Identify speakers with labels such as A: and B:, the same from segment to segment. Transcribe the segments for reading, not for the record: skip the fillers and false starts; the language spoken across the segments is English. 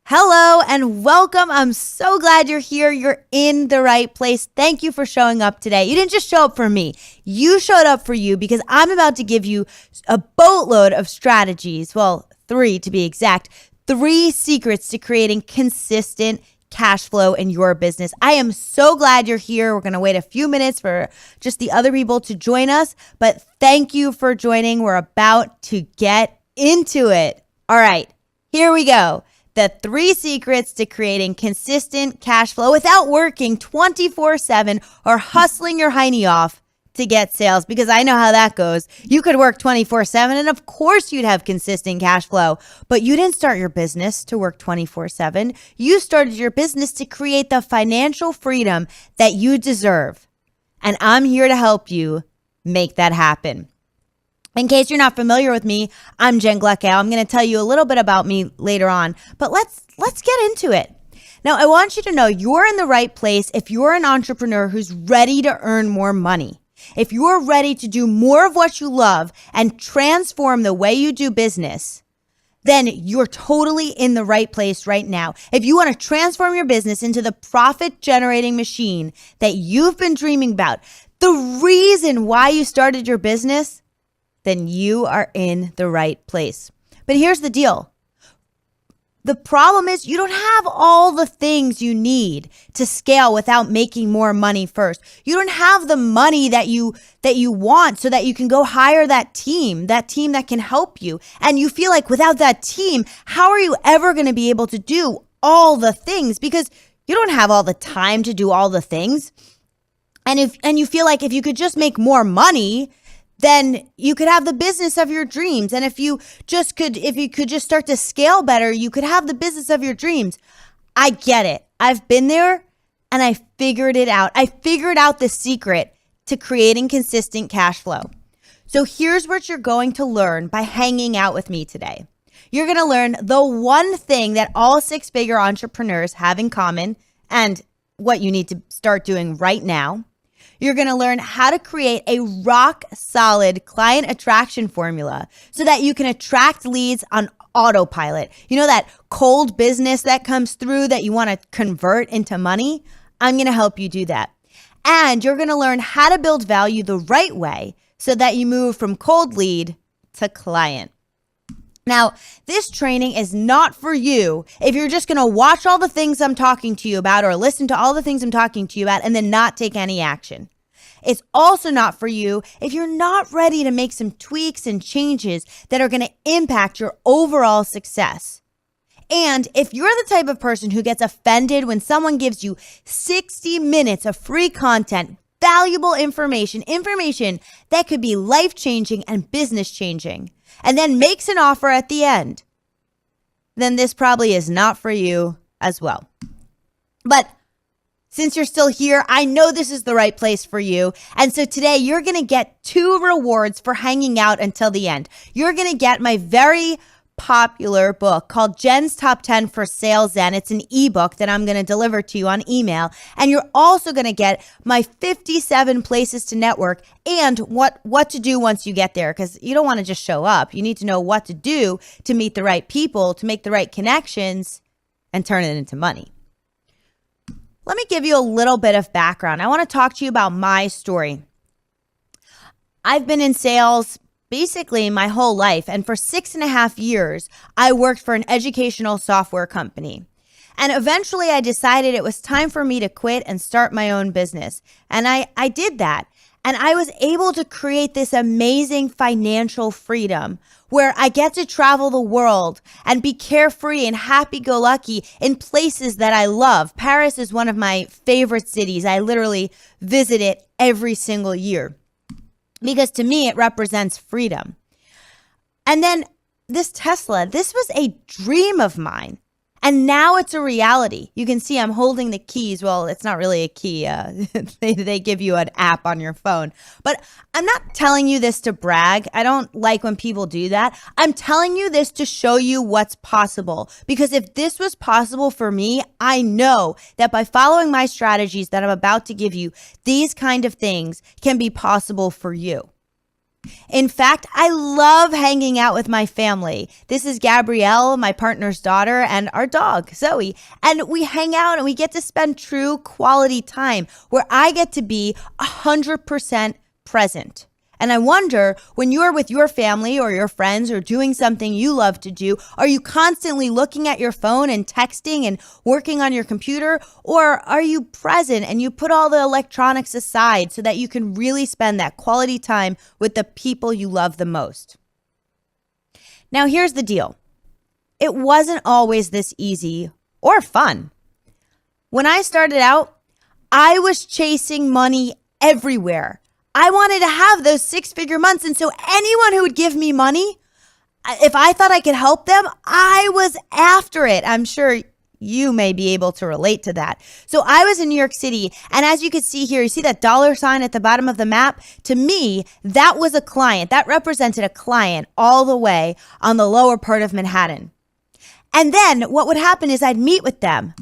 A: Hello and welcome. I'm so glad you're here. You're in the right place. Thank you for showing up today. You didn't just show up for me. You showed up for you because I'm about to give you a boatload of strategies. Well, 3 to be exact. 3 secrets to creating consistent cash flow in your business. I am so glad you're here. We're going to wait a few minutes for just the other people to join us, but thank you for joining. We're about to get into it. All right, here we go. The 3 secrets to creating consistent cash flow without working 24/7 or hustling your hiney off to get sales, because I know how that goes. You could work 24/7 and of course you'd have consistent cash flow, but you didn't start your business to work 24/7. You started your business to create the financial freedom that you deserve. And I'm here to help you make that happen. In case you're not familiar with me, I'm Jen Gleckow. I'm going to tell you a little bit about me later on, but let's get into it. Now, I want you to know you're in the right place if you're an entrepreneur who's ready to earn more money. If you're ready to do more of what you love and transform the way you do business, then you're totally in the right place right now. If you want to transform your business into the profit-generating machine that you've been dreaming about, the reason why you started your business, then you are in the right place. But here's the deal. The problem is you don't have all the things you need to scale without making more money first. You don't have the money that you want so that you can go hire that team that can help you. And you feel like without that team, how are you ever going to be able to do all the things? Because you don't have all the time to do all the things. And you feel like if you could just make more money, then you could have the business of your dreams. And if you could just start to scale better, you could have the business of your dreams. I get it. I've been there and I figured it out. I figured out the secret to creating consistent cash flow. So here's what you're going to learn by hanging out with me today. You're going to learn the one thing that all 6-figure entrepreneurs have in common and what you need to start doing right now. You're going to learn how to create a rock solid client attraction formula so that you can attract leads on autopilot. You know that cold business that comes through that you want to convert into money? I'm going to help you do that. And you're going to learn how to build value the right way so that you move from cold lead to client. Now, this training is not for you if you're just going to watch all the things I'm talking to you about or listen to all the things I'm talking to you about and then not take any action. It's also not for you if you're not ready to make some tweaks and changes that are going to impact your overall success. And if you're the type of person who gets offended when someone gives you 60 minutes of free content, valuable information that could be life-changing and business-changing, and then makes an offer at the end, then this probably is not for you as well. But since you're still here, I know this is the right place for you. And so today you're going to get 2 rewards for hanging out until the end. You're going to get my very popular book called Jen's Top 10 for Sales Zen. It's an ebook that I'm going to deliver to you on email. And you're also going to get my 57 places to network and what to do once you get there, because you don't want to just show up. You need to know what to do to meet the right people, to make the right connections and turn it into money. Let me give you a little bit of background. I want to talk to you about my story. I've been in sales basically my whole life, and for 6.5 years, I worked for an educational software company. And eventually I decided it was time for me to quit and start my own business. And I did that. And I was able to create this amazing financial freedom where I get to travel the world and be carefree and happy-go-lucky in places that I love. Paris is one of my favorite cities. I literally visit it every single year because to me, it represents freedom. And then this Tesla, this was a dream of mine. And now it's a reality. You can see I'm holding the keys. Well, it's not really a key. They give you an app on your phone. But I'm not telling you this to brag. I don't like when people do that. I'm telling you this to show you what's possible. Because if this was possible for me, I know that by following my strategies that I'm about to give you, these kind of things can be possible for you. In fact, I love hanging out with my family. This is Gabrielle, my partner's daughter, and our dog, Zoe. And we hang out and we get to spend true quality time where I get to be 100% present. And I wonder, when you're with your family or your friends or doing something you love to do, are you constantly looking at your phone and texting and working on your computer? Or are you present and you put all the electronics aside so that you can really spend that quality time with the people you love the most? Now, here's the deal. It wasn't always this easy or fun. When I started out, I was chasing money everywhere. I wanted to have those 6-figure months. And so anyone who would give me money, if I thought I could help them, I was after it. I'm sure you may be able to relate to that. So I was in New York City. And as you can see here, you see that dollar sign at the bottom of the map? To me, that was a client. That represented a client all the way on the lower part of Manhattan. And then what would happen is I'd meet with them.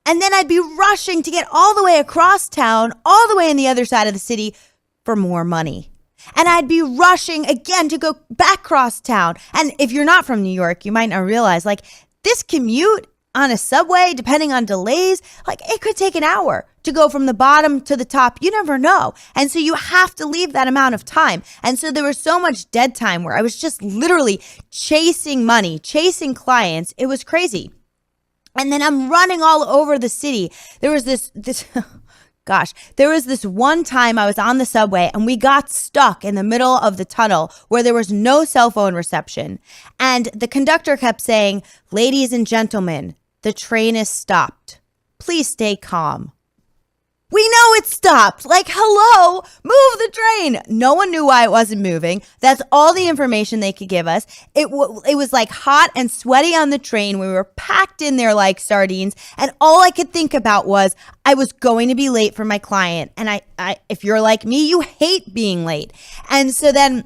A: And then I'd be rushing to get all the way across town, all the way on the other side of the city for more money. And I'd be rushing again to go back across town. And if you're not from New York, you might not realize, like, this commute on a subway, depending on delays, like, it could take an hour to go from the bottom to the top. You never know. And so you have to leave that amount of time. And so there was so much dead time where I was just literally chasing money, chasing clients. It was crazy. And then I'm running all over the city. There was this one time I was on the subway and we got stuck in the middle of the tunnel where there was no cell phone reception. And the conductor kept saying, "Ladies and gentlemen, the train is stopped. Please stay calm." We know it stopped. Like, hello, move the train. No one knew why it wasn't moving. That's all the information they could give us. It was like hot and sweaty on the train. We were packed in there like sardines. And all I could think about was I was going to be late for my client. And I if you're like me, you hate being late. And so then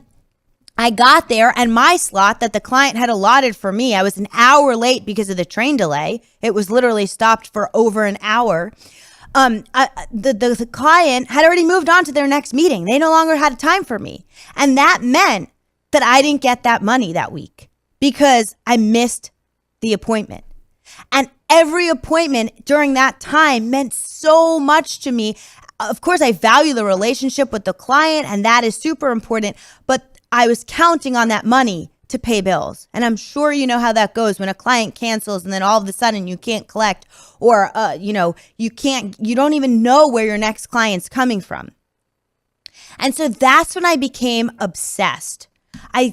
A: I got there and my slot that the client had allotted for me, I was an hour late because of the train delay. It was literally stopped for over an hour. The client had already moved on to their next meeting. They no longer had time for me. And that meant that I didn't get that money that week because I missed the appointment. And every appointment during that time meant so much to me. Of course, I value the relationship with the client, and that is super important, but I was counting on that money to pay bills. And I'm sure you know how that goes when a client cancels and then all of a sudden you can't collect or, you don't even know where your next client's coming from. And so that's when I became obsessed. I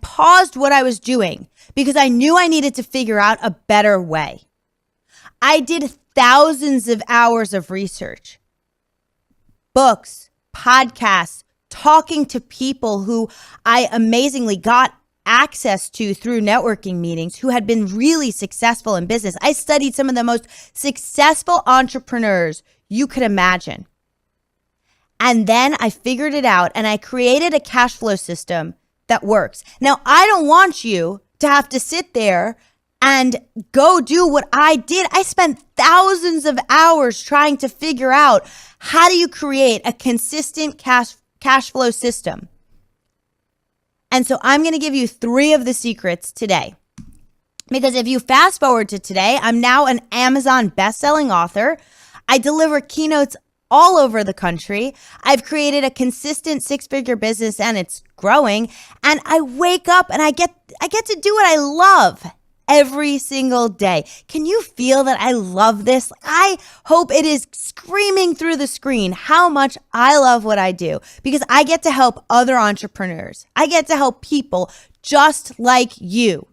A: paused what I was doing because I knew I needed to figure out a better way. I did thousands of hours of research, books, podcasts, talking to people who I amazingly got access to through networking meetings who had been really successful in business. I studied some of the most successful entrepreneurs you could imagine. And then I figured it out and I created a cash flow system that works. Now, I don't want you to have to sit there and go do what I did. I spent thousands of hours trying to figure out how do you create a consistent cash flow system. And so I'm going to give you 3 of the secrets today. Because if you fast forward to today, I'm now an Amazon best-selling author. I deliver keynotes all over the country. I've created a consistent 6-figure business and it's growing. And I wake up and I get to do what I love every single day. Can you feel that I love this? I hope it is screaming through the screen how much I love what I do because I get to help other entrepreneurs. I get to help people just like you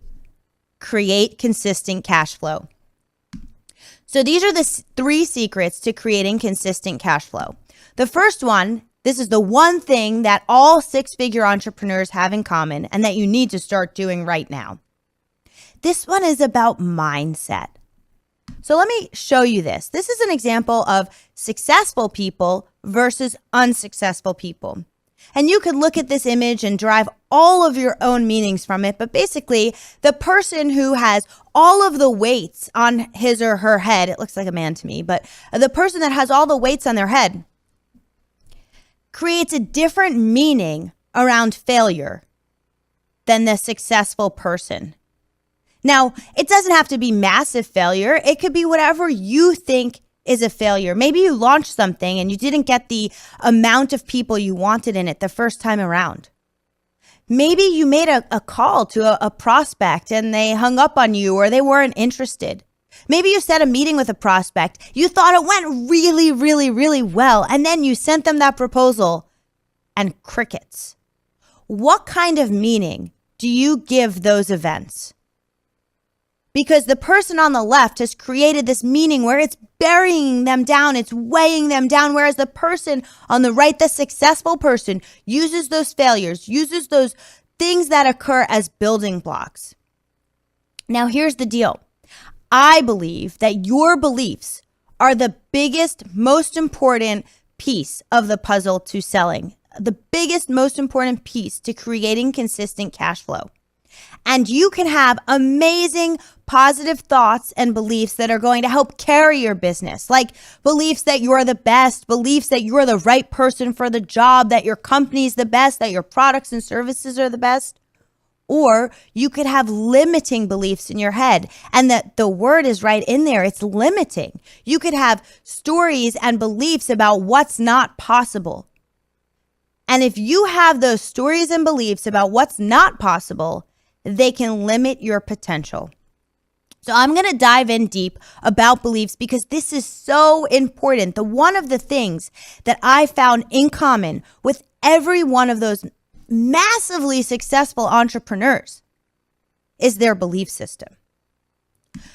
A: create consistent cash flow. So these are the 3 secrets to creating consistent cash flow. The first one, this is the one thing that all 6-figure entrepreneurs have in common and that you need to start doing right now. This one is about mindset. So let me show you this. This is an example of successful people versus unsuccessful people. And you could look at this image and derive all of your own meanings from it. But basically, the person who has all of the weights on his or her head, it looks like a man to me, but the person that has all the weights on their head creates a different meaning around failure than the successful person. Now, it doesn't have to be massive failure. It could be whatever you think is a failure. Maybe you launched something and you didn't get the amount of people you wanted in it the first time around. Maybe you made a call to a prospect and they hung up on you or they weren't interested. Maybe you set a meeting with a prospect. You thought it went really, really, really well, and then you sent them that proposal and crickets. What kind of meaning do you give those events? Because the person on the left has created this meaning where it's burying them down, it's weighing them down, whereas the person on the right, the successful person, uses those failures, uses those things that occur as building blocks. Now, here's the deal. I believe that your beliefs are the biggest, most important piece of the puzzle to selling, the biggest, most important piece to creating consistent cash flow. And you can have amazing positive thoughts and beliefs that are going to help carry your business, like beliefs that you're the best, beliefs that you're the right person for the job, that your company's the best, that your products and services are the best. Or you could have limiting beliefs in your head, and that the word is right in there. It's limiting. You could have stories and beliefs about what's not possible. And if you have those stories and beliefs about what's not possible, they can limit your potential. So I'm going to dive in deep about beliefs because this is so important. One of the things that I found in common with every one of those massively successful entrepreneurs is their belief system.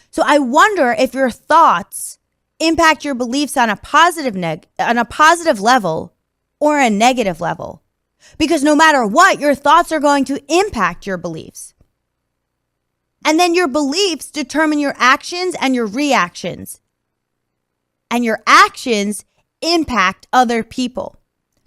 A: So I wonder if your thoughts impact your beliefs on a positive level or a negative level. Because no matter what, your thoughts are going to impact your beliefs. And then your beliefs determine your actions and your reactions. And your actions impact other people.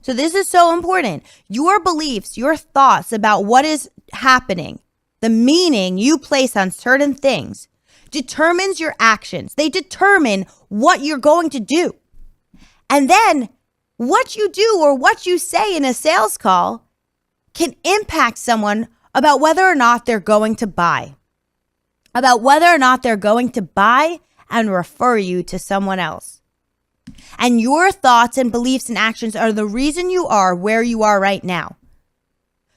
A: So this is so important. Your beliefs, your thoughts about what is happening, the meaning you place on certain things determines your actions. They determine what you're going to do. And then what you do or what you say in a sales call can impact someone about whether or not they're going to buy. About whether or not they're going to buy and refer you to someone else. And your thoughts and beliefs and actions are the reason you are where you are right now.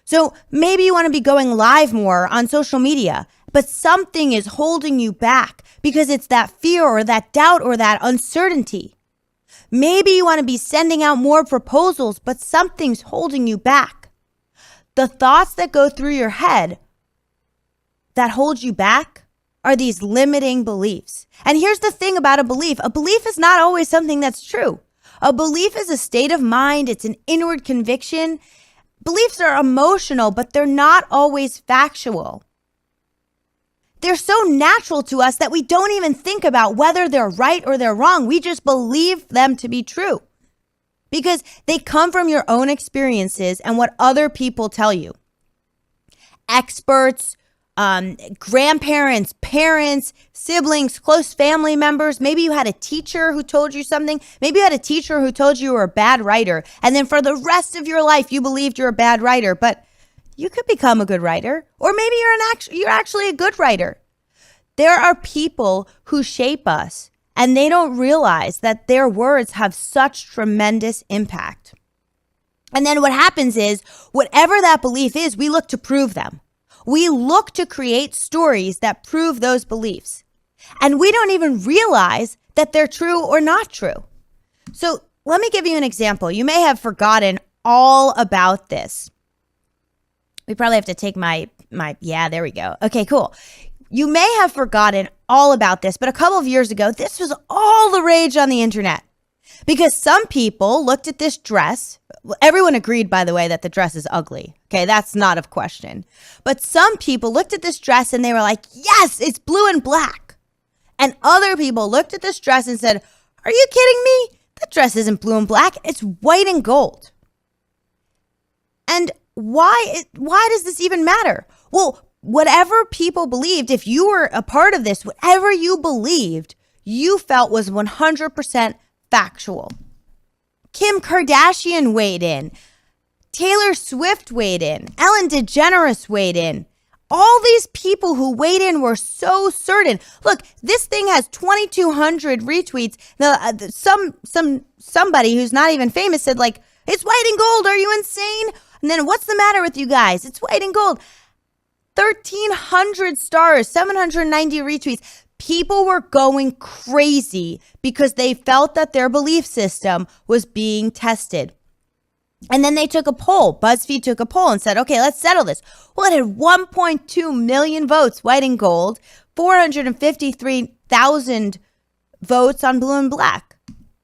A: So maybe you want to be going live more on social media, but something is holding you back because it's that fear or that doubt or that uncertainty. Maybe you want to be sending out more proposals, but something's holding you back. The thoughts that go through your head that hold you back are these limiting beliefs. And here's the thing about a belief. A belief is not always something that's true. A belief is a state of mind. It's an inward conviction. Beliefs are emotional, but they're not always factual. They're so natural to us that we don't even think about whether they're right or they're wrong. We just believe them to be true because they come from your own experiences and what other people tell you. Experts, grandparents, parents, siblings, close family members. Maybe you had a teacher who told you something. Maybe you had a teacher who told you were a bad writer. And then for the rest of your life, you believed you're a bad writer, but you could become a good writer. Or maybe you're actually a good writer. There are people who shape us and they don't realize that their words have such tremendous impact. And then what happens is whatever that belief is, we look to prove them. We look to create stories that prove those beliefs. And we don't even realize that they're true or not true. So let me give you an example. You may have forgotten all about this. We probably have to take yeah, there we go. Okay, cool. You may have forgotten all about this, but a couple of years ago, this was all the rage on the internet. Because some people looked at this dress. Everyone agreed, by the way, that the dress is ugly. Okay, that's not a question. But some people looked at this dress and they were like, yes, it's blue and black. And other people looked at this dress and said, are you kidding me? That dress isn't blue and black. It's white and gold. And why does this even matter? Well, whatever people believed, if you were a part of this, whatever you believed, you felt was 100% factual. Kim Kardashian weighed in. Taylor Swift weighed in. Ellen DeGeneres weighed in. All these people who weighed in were so certain. Look, this thing has 2,200 retweets. Somebody who's not even famous said, like, it's white and gold. Are you insane? And then what's the matter with you guys? It's white and gold. 1,300 stars, 790 retweets. People were going crazy because they felt that their belief system was being tested. And then they took a poll. BuzzFeed took a poll and said, okay, let's settle this. Well, it had 1.2 million votes, white and gold, 453,000 votes on blue and black.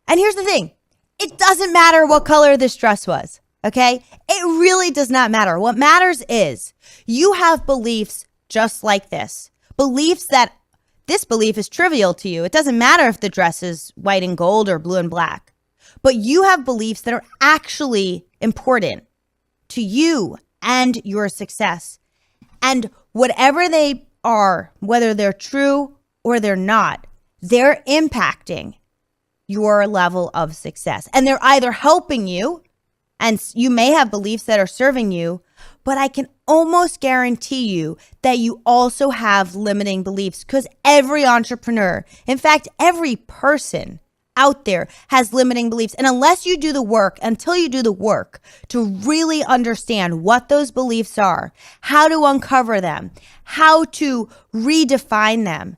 A: And here's the thing. It doesn't matter what color this dress was, okay? It really does not matter. What matters is you have beliefs just like this. Beliefs that this belief is trivial to you. It doesn't matter if the dress is white and gold or blue and black. But you have beliefs that are actually important to you and your success. And whatever they are, whether they're true or they're not, they're impacting your level of success. And they're either helping you, and you may have beliefs that are serving you, but I can almost guarantee you that you also have limiting beliefs, because every entrepreneur, in fact, every person out there has limiting beliefs. And until you do the work to really understand what those beliefs are, how to uncover them, how to redefine them,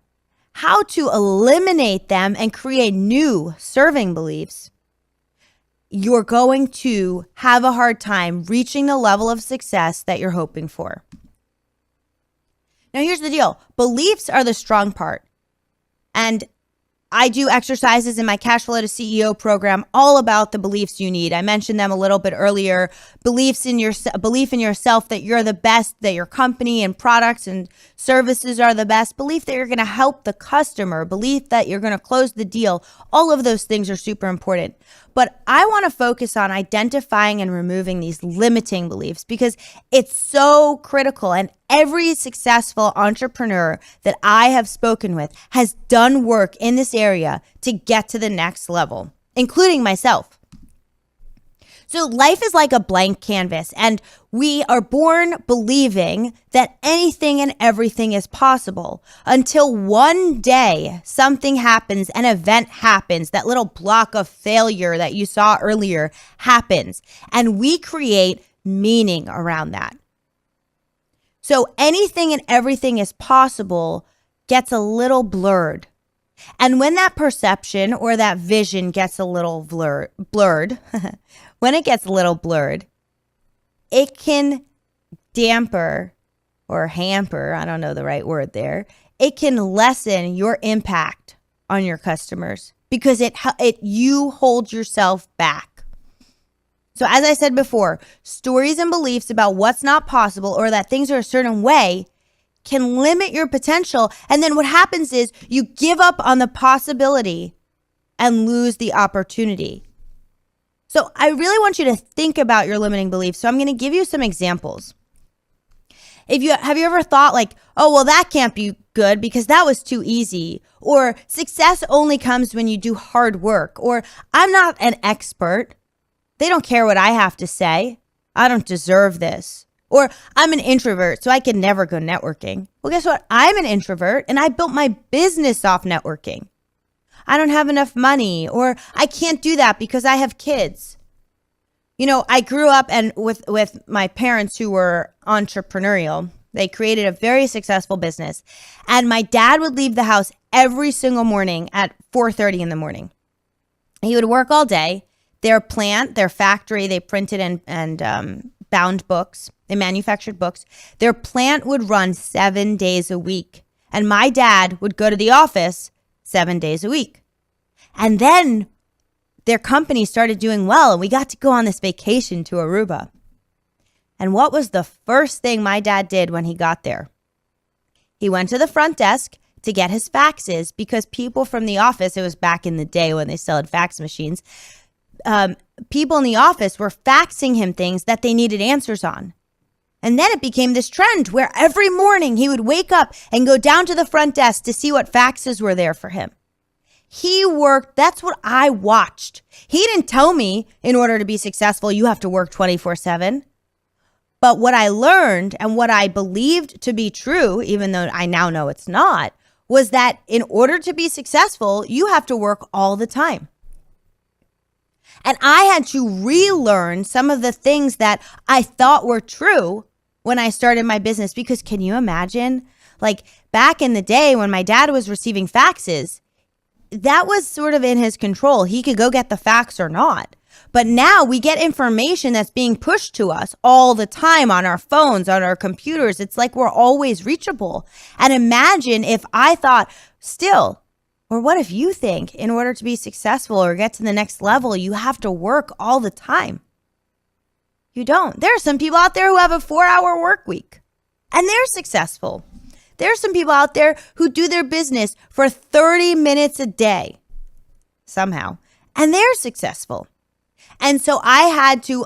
A: how to eliminate them and create new serving beliefs, you're going to have a hard time reaching the level of success that you're hoping for. Now, here's the deal. Beliefs are the strong part. And I do exercises in my Cash Flow to CEO program all about the beliefs you need. I mentioned them a little bit earlier. Belief in yourself that you're the best, that your company and products and services are the best. Belief that you're going to help the customer. Belief that you're going to close the deal. All of those things are super important. But I want to focus on identifying and removing these limiting beliefs because it's so critical. And every successful entrepreneur that I have spoken with has done work in this area to get to the next level, including myself. So life is like a blank canvas, and we are born believing that anything and everything is possible until one day something happens, an event happens, that little block of failure that you saw earlier happens, and we create meaning around that. So anything and everything is possible gets a little blurred. And when that perception or that vision gets a little blurred, when it gets a little blurred, it can damper or hamper, I don't know the right word there, it can lessen your impact on your customers because you hold yourself back. So as I said before, stories and beliefs about what's not possible or that things are a certain way can limit your potential. And then what happens is you give up on the possibility and lose the opportunity. So I really want you to think about your limiting beliefs. So I'm going to give you some examples. Have you ever thought like, oh, well, that can't be good because that was too easy, or success only comes when you do hard work, or I'm not an expert. They don't care what I have to say. I don't deserve this. Or I'm an introvert, so I can never go networking. Well, guess what? I'm an introvert and I built my business off networking. I don't have enough money, or I can't do that because I have kids. You know, I grew up and with my parents who were entrepreneurial. They created a very successful business. And my dad would leave the house every single morning at 4:30 in the morning. He would work all day. Their plant, their factory, they printed and bound books. They manufactured books. Their plant would run 7 days a week. And my dad would go to the office 7 days a week. And then their company started doing well, and we got to go on this vacation to Aruba. And what was the first thing my dad did when he got there? He went to the front desk to get his faxes, because people from the office, it was back in the day when they still had fax machines, people in the office were faxing him things that they needed answers on. And then it became this trend where every morning he would wake up and go down to the front desk to see what faxes were there for him. He worked. That's what I watched. He didn't tell me in order to be successful, you have to work 24/7. But what I learned and what I believed to be true, even though I now know it's not, was that in order to be successful, you have to work all the time. And I had to relearn some of the things that I thought were true when I started my business. Because can you imagine, like back in the day when my dad was receiving faxes, that was sort of in his control. He could go get the fax or not. But now we get information that's being pushed to us all the time on our phones, on our computers. It's like we're always reachable. And imagine if I thought still, or what if you think in order to be successful or get to the next level, you have to work all the time? You don't. There are some people out there who have a 4-hour work week and they're successful. There are some people out there who do their business for 30 minutes a day somehow, and they're successful. And so I had to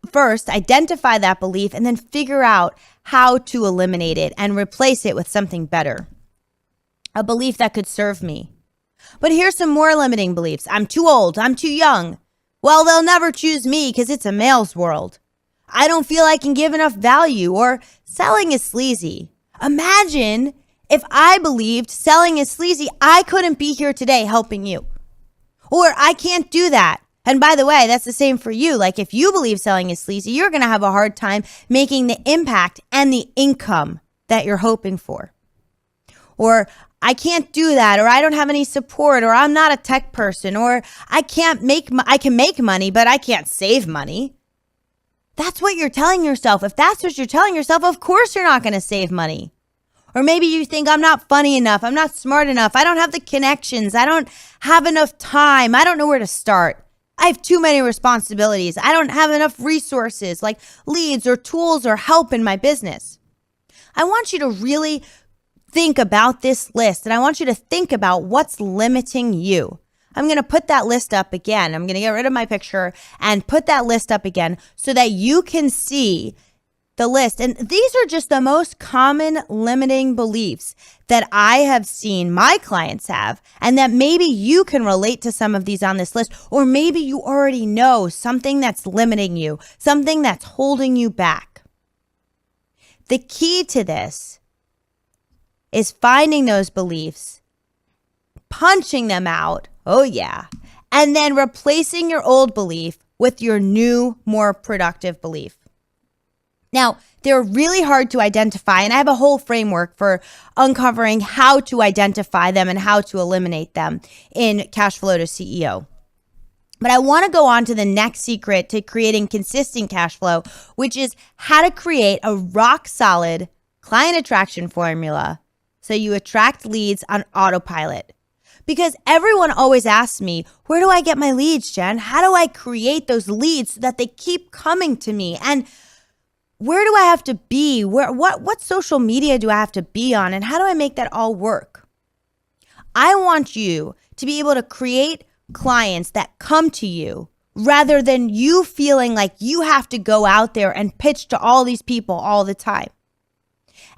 A: first identify that belief and then figure out how to eliminate it and replace it with something better, a belief that could serve me. But here's some more limiting beliefs. I'm too old. I'm too young. Well, they'll never choose me because it's a male's world. I don't feel I can give enough value, or selling is sleazy. Imagine if I believed selling is sleazy, I couldn't be here today helping you. Or I can't do that. And by the way, that's the same for you. Like if you believe selling is sleazy, you're going to have a hard time making the impact and the income that you're hoping for. Or I can't do that, or I don't have any support, or I'm not a tech person, or I can make money, but I can't save money. That's what you're telling yourself. If that's what you're telling yourself, of course you're not going to save money. Or maybe you think I'm not funny enough. I'm not smart enough. I don't have the connections. I don't have enough time. I don't know where to start. I have too many responsibilities. I don't have enough resources like leads or tools or help in my business. I want you to really think about this list, and I want you to think about what's limiting you. I'm going to put that list up again. I'm going to get rid of my picture and put that list up again so that you can see the list. And these are just the most common limiting beliefs that I have seen my clients have, and that maybe you can relate to some of these on this list, or maybe you already know something that's limiting you, something that's holding you back. The key to this is finding those beliefs, punching them out, oh yeah, and then replacing your old belief with your new, more productive belief. Now, they're really hard to identify, and I have a whole framework for uncovering how to identify them and how to eliminate them in Cash Flow to CEO. But I want to go on to the next secret to creating consistent cash flow, which is how to create a rock-solid client attraction formula so you attract leads on autopilot. Because everyone always asks me, where do I get my leads, Jen? How do I create those leads so that they keep coming to me? And where do I have to be? What social media do I have to be on? And how do I make that all work? I want you to be able to create clients that come to you rather than you feeling like you have to go out there and pitch to all these people all the time.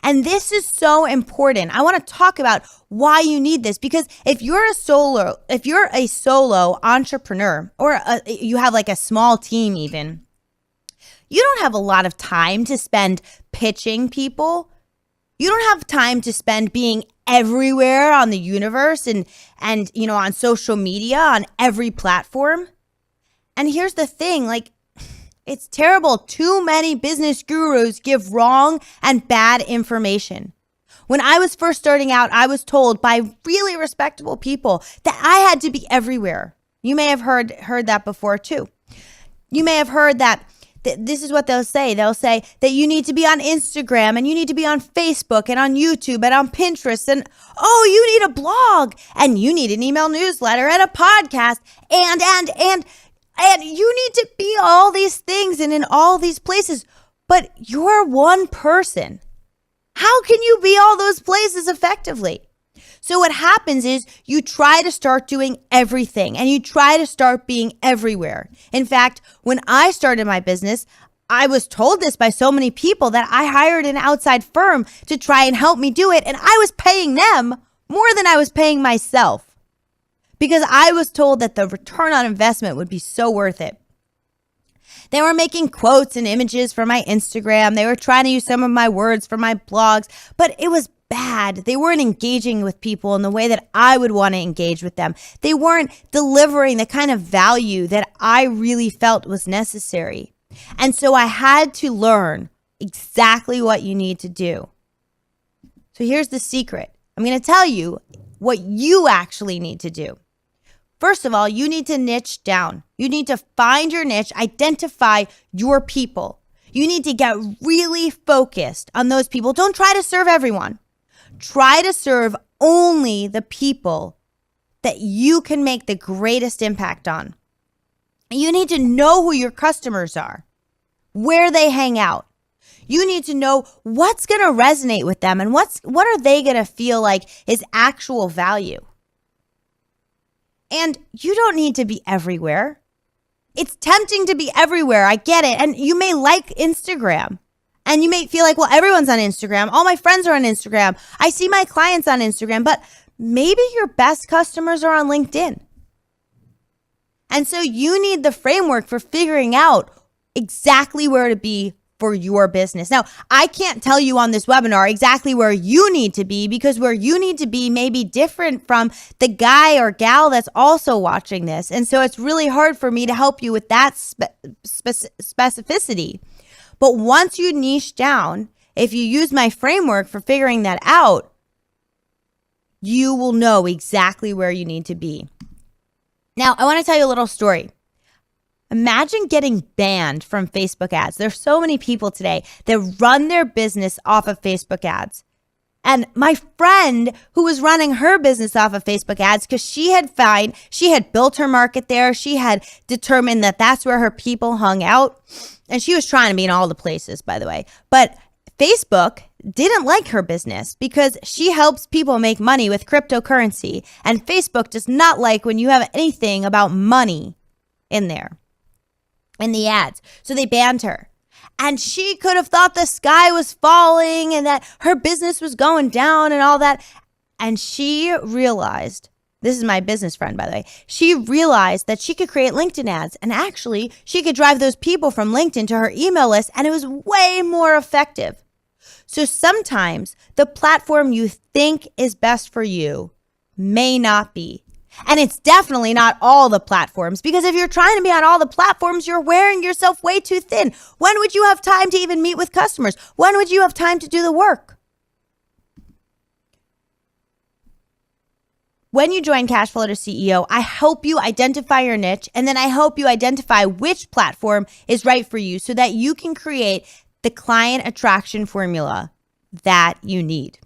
A: And this is so important. I want to talk about why you need this, because if you're a solo entrepreneur, or you have like a small team even, you don't have a lot of time to spend pitching people. You don't have time to spend being everywhere on the universe and on social media, on every platform. And here's the thing, like, it's terrible. Too many business gurus give wrong and bad information. When I was first starting out, I was told by really respectable people that I had to be everywhere. You may have heard that before too. You may have heard that this is what they'll say. They'll say that you need to be on Instagram, and you need to be on Facebook and on YouTube and on Pinterest, and you need a blog, and you need an email newsletter and a podcast, and you need to be all these things and in all these places, but you're one person. How can you be all those places effectively? So what happens is you try to start doing everything, and you try to start being everywhere. In fact, when I started my business, I was told this by so many people that I hired an outside firm to try and help me do it, and I was paying them more than I was paying myself. because I was told that the return on investment would be so worth it. They were making quotes and images for my Instagram. They were trying to use some of my words for my blogs, but it was bad. They weren't engaging with people in the way that I would want to engage with them. They weren't delivering the kind of value that I really felt was necessary. And so I had to learn exactly what you need to do. So here's the secret. I'm going to tell you what you actually need to do. First of all, you need to niche down. You need to find your niche, identify your people. You need to get really focused on those people. Don't try to serve everyone. Try to serve only the people that you can make the greatest impact on. You need to know who your customers are, where they hang out. You need to know what's going to resonate with them and what are they going to feel like is actual value. And you don't need to be everywhere. It's tempting to be everywhere. I get it. And you may like Instagram. And you may feel like, well, everyone's on Instagram. All my friends are on Instagram. I see my clients on Instagram. But maybe your best customers are on LinkedIn. And so you need the framework for figuring out exactly where to be for your business. Now, I can't tell you on this webinar exactly where you need to be, because where you need to be may be different from the guy or gal that's also watching this. And so it's really hard for me to help you with that specificity. But once you niche down, if you use my framework for figuring that out, you will know exactly where you need to be. Now, I want to tell you a little story. Imagine getting banned from Facebook ads. There's so many people today that run their business off of Facebook ads. And my friend who was running her business off of Facebook ads, because she had built her market there. She had determined that that's where her people hung out. And she was trying to be in all the places, by the way. But Facebook didn't like her business because she helps people make money with cryptocurrency. And Facebook does not like when you have anything about money in there, in the ads. So they banned her. And she could have thought the sky was falling and that her business was going down and all that. And she realized, this is my business friend, by the way, she realized that she could create LinkedIn ads. And actually, she could drive those people from LinkedIn to her email list, and it was way more effective. So sometimes the platform you think is best for you may not be. And it's definitely not all the platforms, because if you're trying to be on all the platforms, you're wearing yourself way too thin. When would you have time to even meet with customers? When would you have time to do the work? When you join Cashflow to CEO, I help you identify your niche, and then I help you identify which platform is right for you so that you can create the client attraction formula that you need.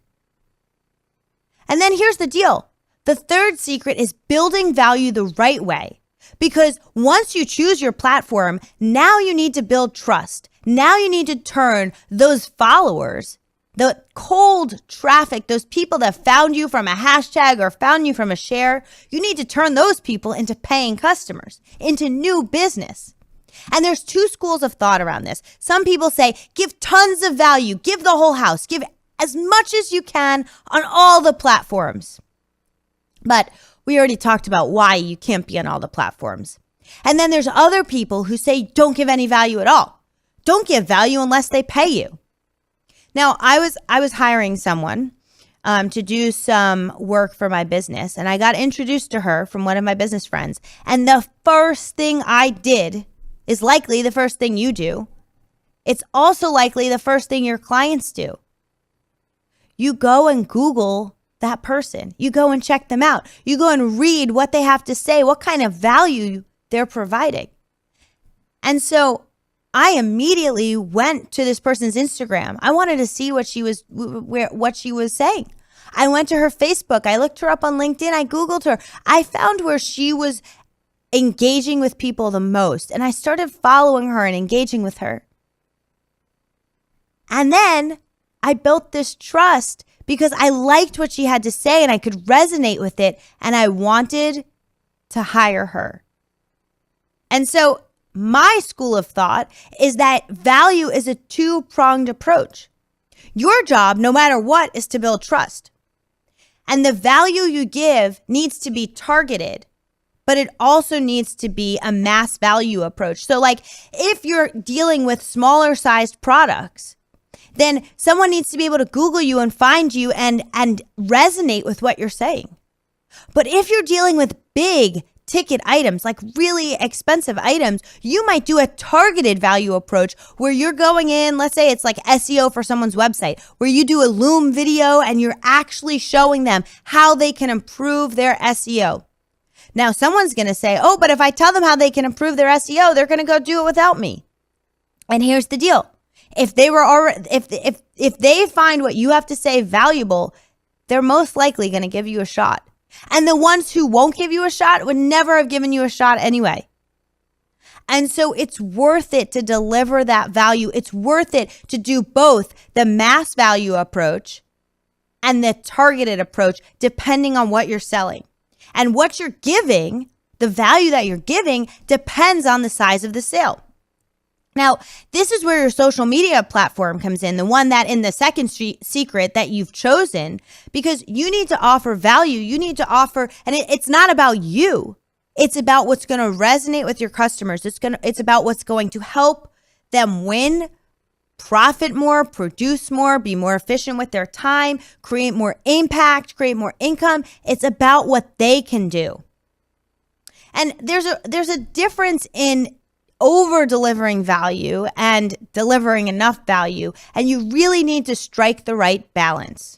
A: And then here's the deal. The third secret is building value the right way, because once you choose your platform, now you need to build trust. Now you need to turn those followers, the cold traffic, those people that found you from a hashtag or found you from a share, you need to turn those people into paying customers, into new business. And there's two schools of thought around this. Some people say, give tons of value, give the whole house, give as much as you can on all the platforms. But we already talked about why you can't be on all the platforms. And then there's other people who say, don't give any value at all. Don't give value unless they pay you. Now, I was hiring someone to do some work for my business, and I got introduced to her from one of my business friends. And the first thing I did is likely the first thing you do. It's also likely the first thing your clients do. You go and Google that person. You go and check them out. You go and read what they have to say, what kind of value they're providing. And so I immediately went to this person's Instagram. I wanted to see what she was saying. I went to her Facebook. I looked her up on LinkedIn. I Googled her. I found where she was engaging with people the most. And I started following her and engaging with her. And then I built this trust because I liked what she had to say and I could resonate with it, and I wanted to hire her. And so my school of thought is that value is a two-pronged approach. Your job, no matter what, is to build trust. And the value you give needs to be targeted, but it also needs to be a mass value approach. So like if you're dealing with smaller sized products, then someone needs to be able to Google you and find you and resonate with what you're saying. But if you're dealing with big ticket items, like really expensive items, you might do a targeted value approach where you're going in, let's say it's like SEO for someone's website, where you do a Loom video and you're actually showing them how they can improve their SEO. Now, someone's going to say, oh, but if I tell them how they can improve their SEO, they're going to go do it without me. And here's the deal. If they were already, if they find what you have to say valuable, they're most likely going to give you a shot. And the ones who won't give you a shot would never have given you a shot anyway. And so it's worth it to deliver that value. It's worth it to do both the mass value approach and the targeted approach, depending on what you're selling. And what you're giving, the value that you're giving, depends on the size of the sale. Now, this is where your social media platform comes in, the one that in the second secret that you've chosen, because you need to offer value. You need to offer, and it's not about you. It's about what's going to resonate with your customers. It's about what's going to help them win, profit more, produce more, be more efficient with their time, create more impact, create more income. It's about what they can do. And there's a difference in over delivering value and delivering enough value, and you really need to strike the right balance.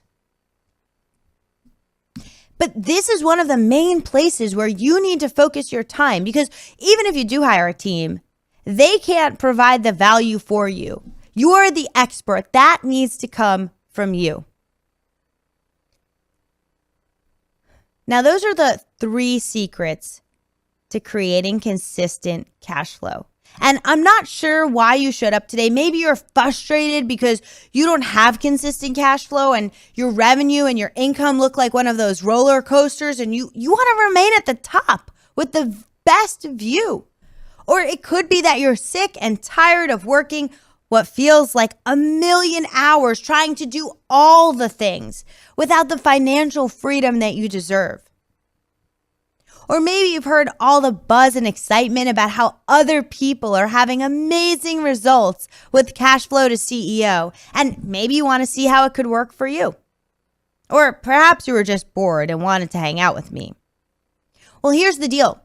A: But this is one of the main places where you need to focus your time, because even if you do hire a team, they can't provide the value for you. You're the expert. That needs to come from you. Now, those are the 3 secrets to creating consistent cash flow. And I'm not sure why you showed up today. Maybe you're frustrated because you don't have consistent cash flow and your revenue and your income look like one of those roller coasters, and you want to remain at the top with the best view. Or it could be that you're sick and tired of working what feels like a million hours trying to do all the things without the financial freedom that you deserve. Or maybe you've heard all the buzz and excitement about how other people are having amazing results with cash flow to CEO, and maybe you want to see how it could work for you. Or perhaps you were just bored and wanted to hang out with me. Well, here's the deal.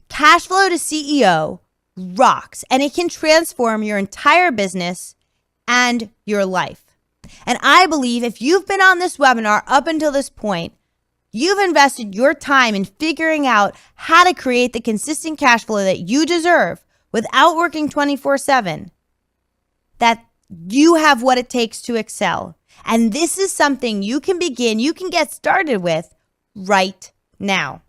A: Cash flow to CEO rocks, and it can transform your entire business and your life. And I believe if you've been on this webinar up until this point, you've invested your time in figuring out how to create the consistent cash flow that you deserve without working 24/7, that you have what it takes to excel. And this is something you can get started with right now.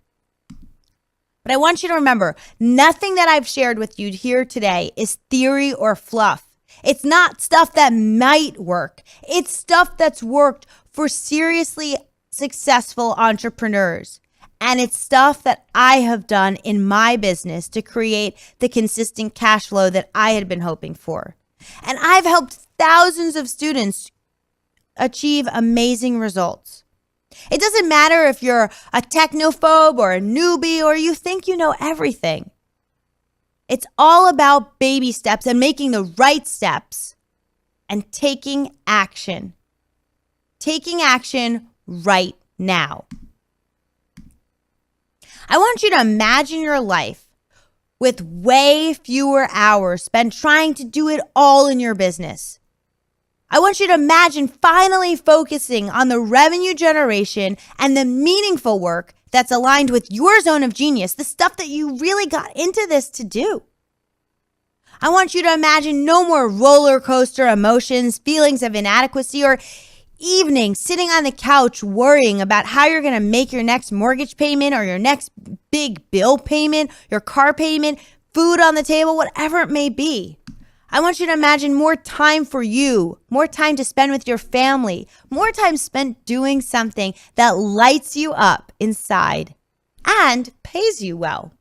A: But I want you to remember, nothing that I've shared with you here today is theory or fluff. It's not stuff that might work. It's stuff that's worked for seriously successful entrepreneurs. And it's stuff that I have done in my business to create the consistent cash flow that I had been hoping for. And I've helped thousands of students achieve amazing results. It doesn't matter if you're a technophobe or a newbie or you think you know everything. It's all about baby steps and making the right steps and taking action. Taking action right now. I want you to imagine your life with way fewer hours spent trying to do it all in your business. I want you to imagine finally focusing on the revenue generation and the meaningful work that's aligned with your zone of genius, the stuff that you really got into this to do. I want you to imagine no more roller coaster emotions, feelings of inadequacy, or evenings sitting on the couch worrying about how you're going to make your next mortgage payment or your next big bill payment, your car payment, food on the table, whatever it may be. I want you to imagine more time for you, more time to spend with your family, more time spent doing something that lights you up inside and pays you well.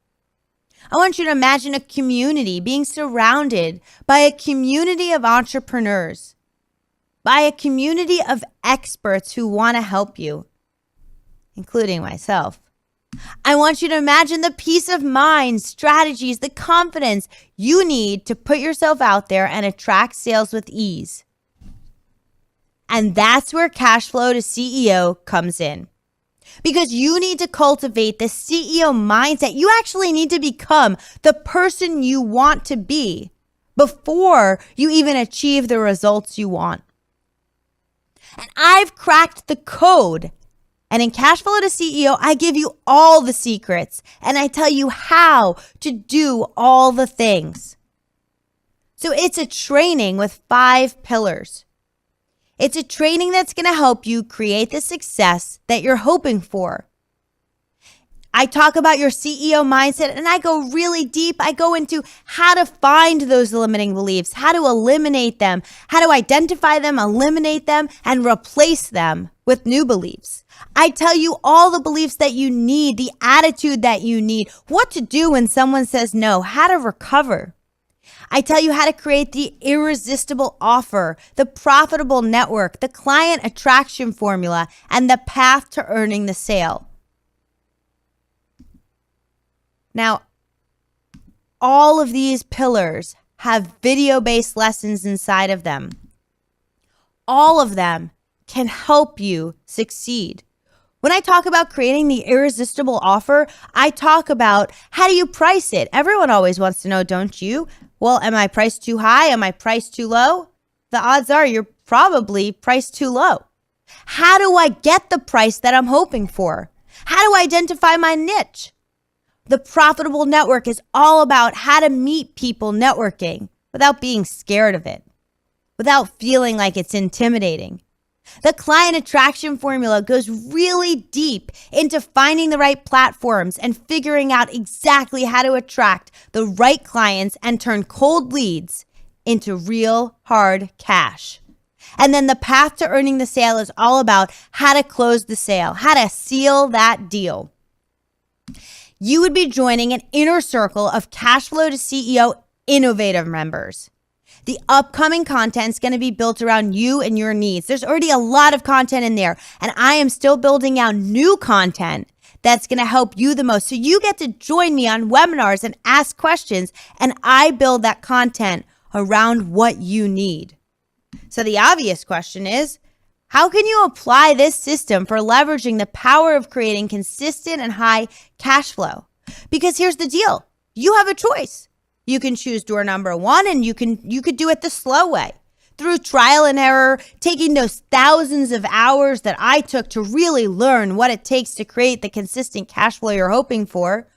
A: I want you to imagine a community, being surrounded by a community of entrepreneurs, by a community of experts who want to help you. including myself. I want you to imagine the peace of mind, strategies, the confidence you need to put yourself out there and attract sales with ease. And that's where cash flow to CEO comes in. Because you need to cultivate the CEO mindset. You actually need to become the person you want to be before you even achieve the results you want. And I've cracked the code. And in Cash Flow to CEO, I give you all the secrets and I tell you how to do all the things. So it's a training with 5 pillars. It's a training that's going to help you create the success that you're hoping for. I talk about your CEO mindset and I go really deep. I go into how to find those limiting beliefs, how to eliminate them, how to identify them, eliminate them, and replace them with new beliefs. I tell you all the beliefs that you need, the attitude that you need, what to do when someone says no, how to recover. I tell you how to create the irresistible offer, the profitable network, the client attraction formula, and the path to earning the sale. Now, all of these pillars have video-based lessons inside of them. All of them can help you succeed. When I talk about creating the irresistible offer, I talk about how do you price it? Everyone always wants to know, don't you? Well, am I priced too high? Am I priced too low? The odds are you're probably priced too low. How do I get the price that I'm hoping for? How do I identify my niche? The profitable network is all about how to meet people networking without being scared of it, without feeling like it's intimidating. The client attraction formula goes really deep into finding the right platforms and figuring out exactly how to attract the right clients and turn cold leads into real hard cash. And then the path to earning the sale is all about how to close the sale, how to seal that deal. You would be joining an inner circle of Cash Flow to CEO innovative members. The upcoming content is going to be built around you and your needs. There's already a lot of content in there, and I am still building out new content that's going to help you the most. So you get to join me on webinars and ask questions, and I build that content around what you need. So the obvious question is, how can you apply this system for leveraging the power of creating consistent and high cash flow? Because here's the deal. You have a choice. You can choose door number 1 and you could do it the slow way through trial and error, taking those thousands of hours that I took to really learn what it takes to create the consistent cash flow you're hoping for.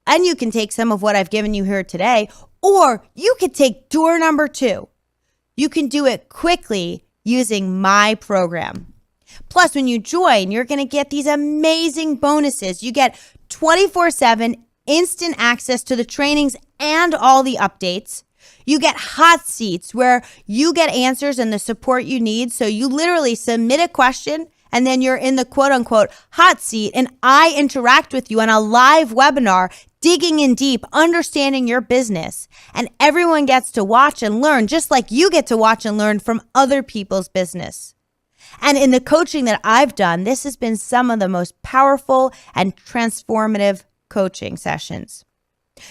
A: And you can take some of what I've given you here today, or you could take door number 2. You can do it quickly using my program. Plus, when you join, you're going to get these amazing bonuses. You get 24/7 instant access to the trainings and all the updates. You get hot seats where you get answers and the support you need. So you literally submit a question and then you're in the quote unquote hot seat and I interact with you on a live webinar, digging in deep, understanding your business. And everyone gets to watch and learn just like you get to watch and learn from other people's business. And in the coaching that I've done, this has been some of the most powerful and transformative coaching sessions.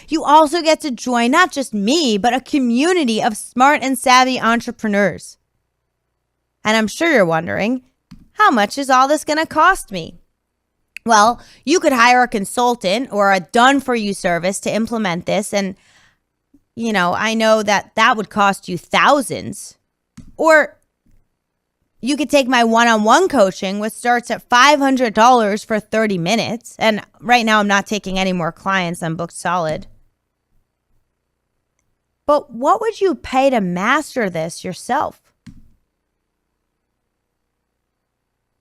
A: You also get to join not just me, but a community of smart and savvy entrepreneurs. And I'm sure you're wondering, how much is all this going to cost me? Well, you could hire a consultant or a done-for-you service to implement this. And, I know that would cost you thousands. Or you could take my one-on-one coaching, which starts at $500 for 30 minutes. And right now I'm not taking any more clients. I'm booked solid. But what would you pay to master this yourself?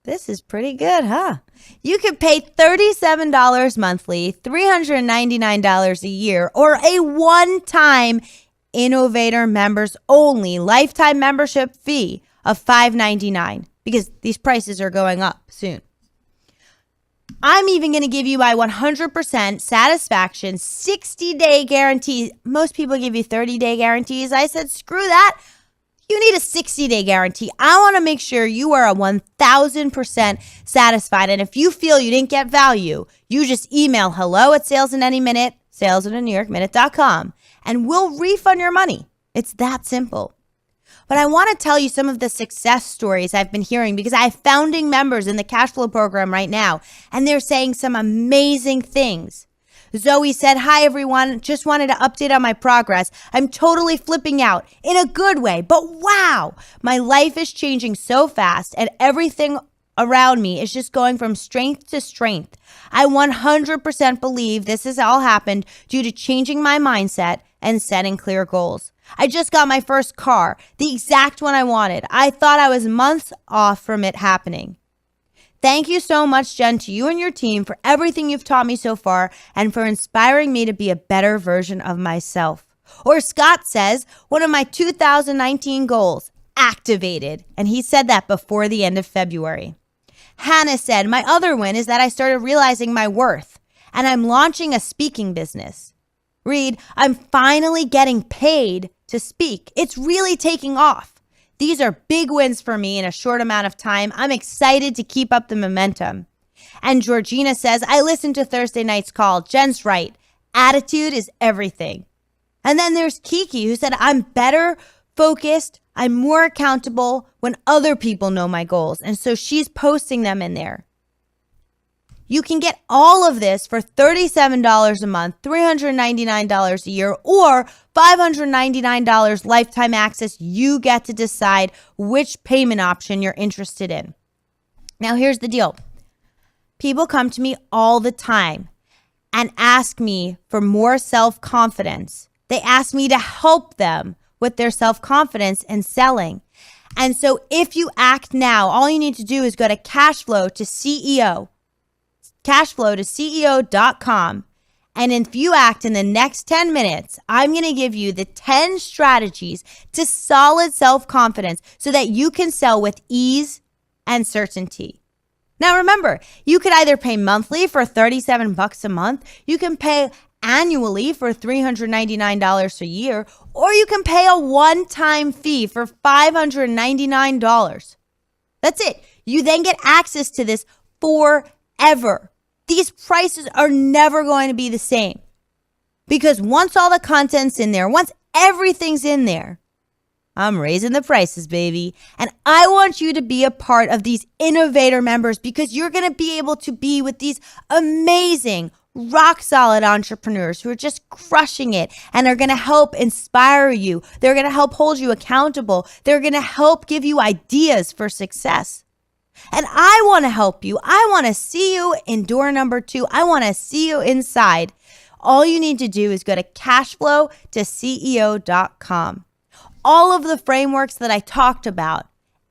A: This is pretty good, huh? You could pay $37 monthly, $399 a year, or a one-time Innovator members only lifetime membership fee of $599 because these prices are going up soon. I'm even going to give you my 100% satisfaction 60-day guarantee. Most people give you 30-day guarantees. I said, screw that. You need a 60-day guarantee. I want to make sure you are 1,000% satisfied. And if you feel you didn't get value, you just email hello@salesinanyminute, salesinanewyorkminute.com, and we'll refund your money. It's that simple. But I want to tell you some of the success stories I've been hearing because I have founding members in the cash flow program right now, and they're saying some amazing things. Zoe said, "Hi, everyone. Just wanted to update on my progress. I'm totally flipping out in a good way, but wow, my life is changing so fast and everything around me is just going from strength to strength. I 100% believe this has all happened due to changing my mindset and setting clear goals. I just got my first car, the exact one I wanted. I thought I was months off from it happening. Thank you so much, Jen, to you and your team for everything you've taught me so far and for inspiring me to be a better version of myself." Or Scott says, "One of my 2019 goals, activated." And he said that before the end of February. Hannah said, "My other win is that I started realizing my worth and I'm launching a speaking business." Reed, "I'm finally getting paid to speak. It's really taking off. These are big wins for me in a short amount of time. I'm excited to keep up the momentum." And Georgina says, "I listened to Thursday night's call. Jen's right. Attitude is everything." And then there's Kiki who said, "I'm better focused. I'm more accountable when other people know my goals." And so she's posting them in there. You can get all of this for $37 a month, $399 a year, or $599 lifetime access. You get to decide which payment option you're interested in. Now, here's the deal. People come to me all the time and ask me for more self-confidence. They ask me to help them with their self-confidence and selling. And so if you act now, all you need to do is go to cashflow to CEO.com. And if you act in the next 10 minutes, I'm going to give you the 10 strategies to solid self-confidence so that you can sell with ease and certainty. Now, remember, you could either pay monthly for $37 a month, you can pay annually for $399 a year, or you can pay a one-time fee for $599. That's it. You then get access to this forever. These prices are never going to be the same because once all the content's in there, once everything's in there, I'm raising the prices, baby. And I want you to be a part of these innovator members because you're going to be able to be with these amazing, rock solid entrepreneurs who are just crushing it and are going to help inspire you. They're going to help hold you accountable. They're going to help give you ideas for success. And I want to help you. I want to see you in door number 2. I want to see you inside. All you need to do is go to cashflow to CEO.com. All of the frameworks that I talked about,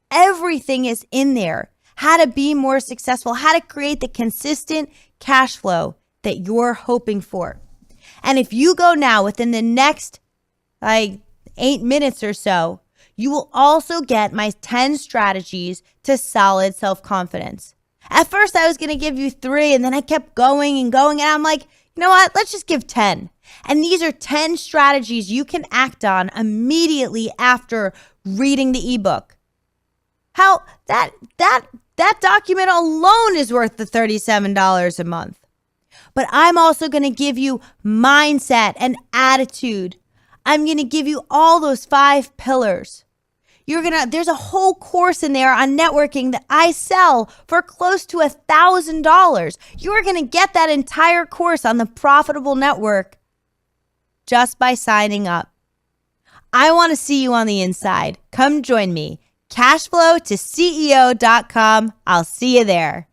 A: everything is in there. How to be more successful, how to create the consistent cash flow that you're hoping for. And if you go now within the next 8 minutes or so, you will also get my 10 strategies to solid self-confidence. At first, I was going to give you 3, and then I kept going, and I'm like, you know what? Let's just give 10. And these are 10 strategies you can act on immediately after reading the ebook. How that document alone is worth the $37 a month. But I'm also going to give you mindset and attitude. I'm going to give you all those 5 pillars. There's a whole course in there on networking that I sell for close to $1,000. You're going to get that entire course on the Profitable Network just by signing up. I want to see you on the inside. Come join me. Cashflow to CEO.com. I'll see you there.